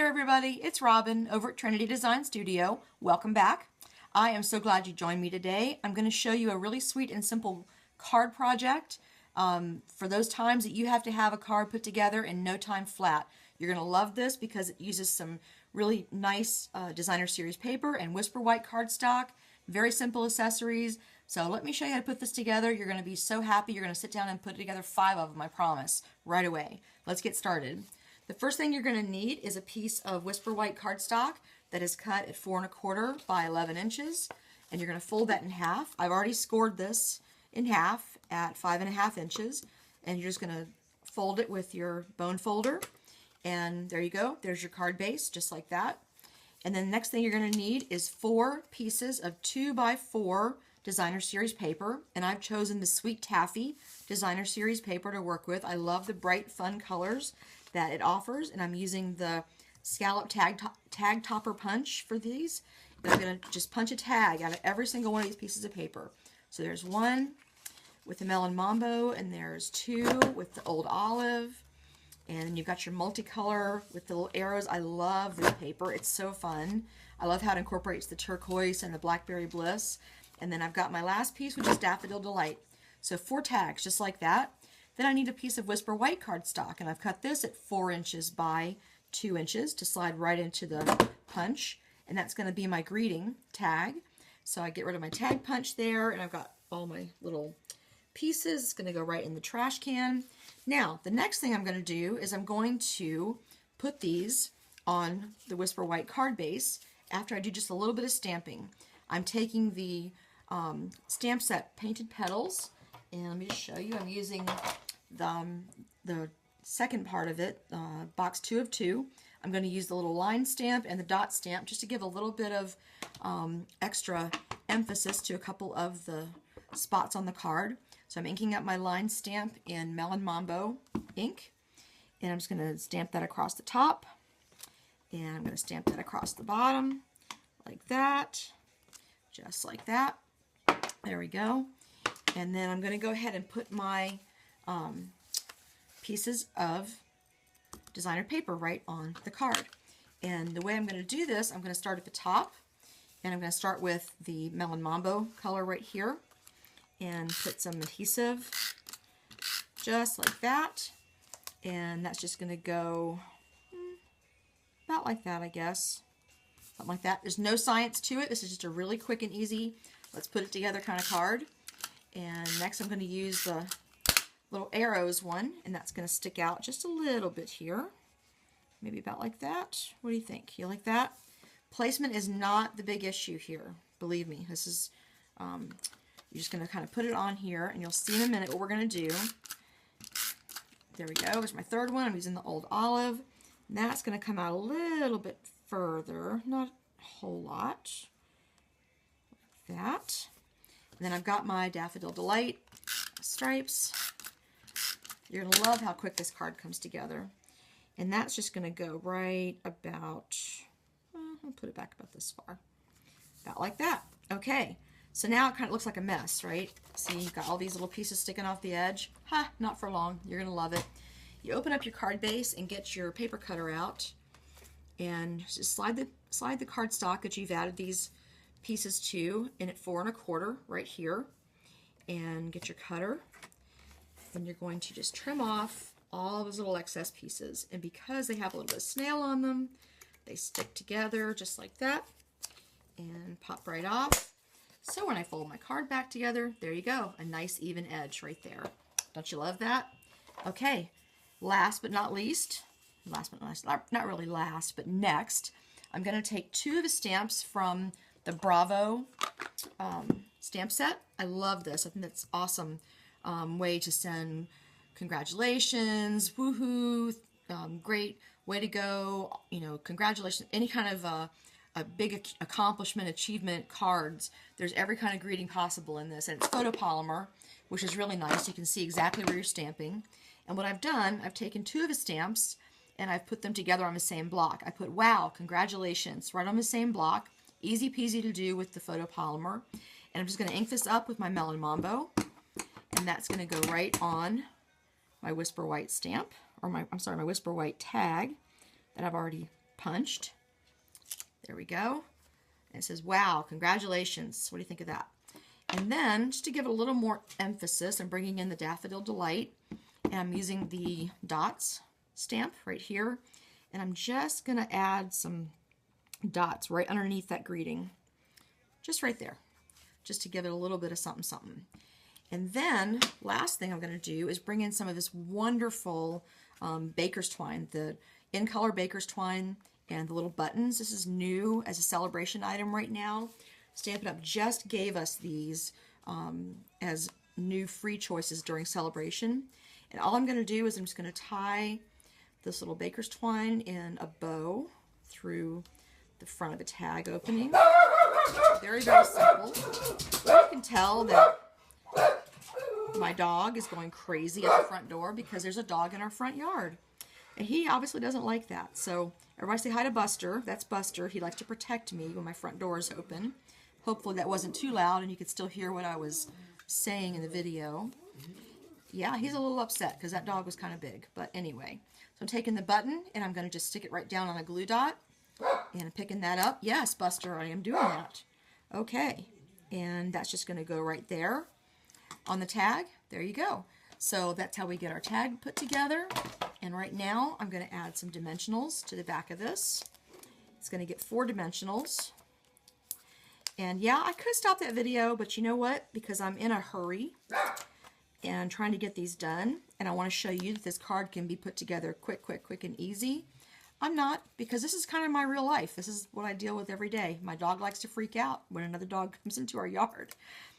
there everybody, it's Robin over at Trinity Design Studio. Welcome back. I am so glad you joined me today. I'm going to show you a really sweet and simple card project for those times that you have to have a card put together in no time flat. You're going to love this because it uses some really nice designer series paper and Whisper White cardstock. Very simple accessories. So let me show you how to put this together. You're going to be so happy. You're going to sit down and put together 5 of them, I promise, right away. Let's get started. The first thing you're going to need is a piece of Whisper White cardstock that is cut at 4 1/4 by 11 inches, and you're going to fold that in half. I've already scored this in half at 5 1/2 inches, and you're just going to fold it with your bone folder, and there you go. There's your card base, just like that. And then the next thing you're going to need is 4 pieces of 2 by 4 designer series paper, and I've chosen the Sweet Taffy designer series paper to work with. I love the bright, fun colors that it offers, and I'm using the Scalloped Tag Topper Punch for these. And I'm going to just punch a tag out of every single one of these pieces of paper. So there's 1 with the Melon Mambo, and there's 2 with the Old Olive, and you've got your multicolor with the little arrows. I love this paper. It's so fun. I love how it incorporates the turquoise and the Blackberry Bliss. And then I've got my last piece, which is Daffodil Delight. So 4 tags, just like that. Then I need a piece of Whisper White cardstock, and I've cut this at 4 inches by 2 inches to slide right into the punch. And that's going to be my greeting tag. So I get rid of my tag punch there, and I've got all my little pieces. It's going to go right in the trash can. Now, the next thing I'm going to do is I'm going to put these on the Whisper White card base after I do just a little bit of stamping. I'm taking the stamp set Painted Petals, and let me just show you. I'm using the second part of it, box 2 of 2. I'm going to use the little line stamp and the dot stamp just to give a little bit of extra emphasis to a couple of the spots on the card. So I'm inking up my line stamp in Melon Mambo ink, and I'm just going to stamp that across the top, and I'm going to stamp that across the bottom like that, just like that. There we go. And then I'm going to go ahead and put my pieces of designer paper right on the card. And the way I'm going to do this, I'm going to start at the top, and I'm going to start with the Melon Mambo color right here and put some adhesive just like that. And that's just going to go about like that, I guess. Something like that. There's no science to it. This is just a really quick and easy, let's put it together kind of card. And next I'm going to use the little arrows one, and that's going to stick out just a little bit here. Maybe about like that. What do you think? You like that? Placement is not the big issue here. Believe me. This is, you're just going to kind of put it on here, and you'll see in a minute what we're going to do. There we go. There's my third one. I'm using the Old Olive. And that's going to come out a little bit further. Not a whole lot. Like that. And then I've got my Daffodil Delight stripes. You're going to love how quick this card comes together. And that's just going to go right about, I'll put it back about this far. About like that. Okay. So now it kind of looks like a mess, right? See, you've got all these little pieces sticking off the edge. Ha, not for long. You're going to love it. You open up your card base and get your paper cutter out. And just slide the cardstock that you've added these pieces to in at 4 1/4 right here, and get your cutter, and you're going to just trim off all those little excess pieces. And because they have a little bit of snail on them, they stick together just like that and pop right off. So when I fold my card back together, there you go, a nice even edge right there. Don't you love that? Okay, last but not least, not really last, but next, I'm going to take 2 of the stamps from the Bravo stamp set. I love this. I think that's awesome way to send congratulations, woohoo, great, way to go, you know, congratulations, any kind of a big accomplishment, achievement cards. There's every kind of greeting possible in this, and it's photopolymer, which is really nice. You can see exactly where you're stamping. And what I've done, I've taken 2 of the stamps and I've put them together on the same block. I put wow, congratulations, right on the same block. Easy peasy to do with the photopolymer. And I'm just going to ink this up with my Melon Mambo, and that's going to go right on my Whisper White stamp, or my Whisper White tag that I've already punched. There we go. And it says, wow, congratulations. What do you think of that? And then, just to give it a little more emphasis, I'm bringing in the Daffodil Delight. And I'm using the dots stamp right here. And I'm just going to add some dots right underneath that greeting. Just right there. Just to give it a little bit of something, something. And then, last thing I'm going to do is bring in some of this wonderful baker's twine. The in-color baker's twine and the little buttons. This is new as a celebration item right now. Stampin' Up! Just gave us these as new free choices during celebration. And all I'm going to do is I'm just going to tie this little baker's twine in a bow through the front of the tag opening. Very, very simple. You can tell that my dog is going crazy at the front door because there's a dog in our front yard. And he obviously doesn't like that. So everybody say hi to Buster. That's Buster. He likes to protect me when my front door is open. Hopefully that wasn't too loud and you could still hear what I was saying in the video. Yeah, he's a little upset because that dog was kind of big. But anyway, so I'm taking the button and I'm going to just stick it right down on a glue dot. And I'm picking that up. Yes, Buster, I am doing that. Okay, and that's just going to go right there on the tag. There you go. So that's how we get our tag put together. And right now I'm going to add some dimensionals to the back of this. It's going to get 4 dimensionals. And yeah, I could stop that video, but you know what? Because I'm in a hurry and trying to get these done, and I want to show you that this card can be put together quick, and easy. I'm not, because this is kind of my real life. This is what I deal with every day. My dog likes to freak out when another dog comes into our yard.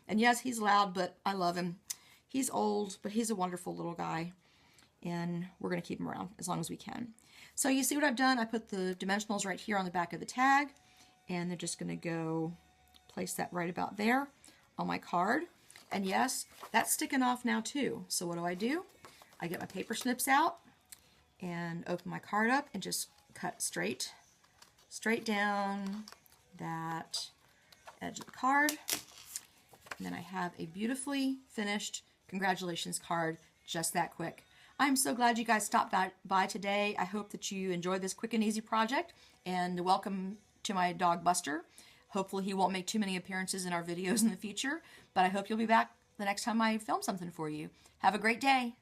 And yes, he's loud, but I love him. He's old, but he's a wonderful little guy. And we're going to keep him around as long as we can. So you see what I've done? I put the dimensionals right here on the back of the tag. And they're just going to go place that right about there on my card. And yes, that's sticking off now too. So what do? I get my paper snips out and open my card up and just cut straight down that edge of the card. And then I have a beautifully finished congratulations card, just that quick. I'm so glad you guys stopped by today. I hope that you enjoyed this quick and easy project, and welcome to my dog Buster. Hopefully he won't make too many appearances in our videos in the future, but I hope you'll be back the next time I film something for you. Have a great day.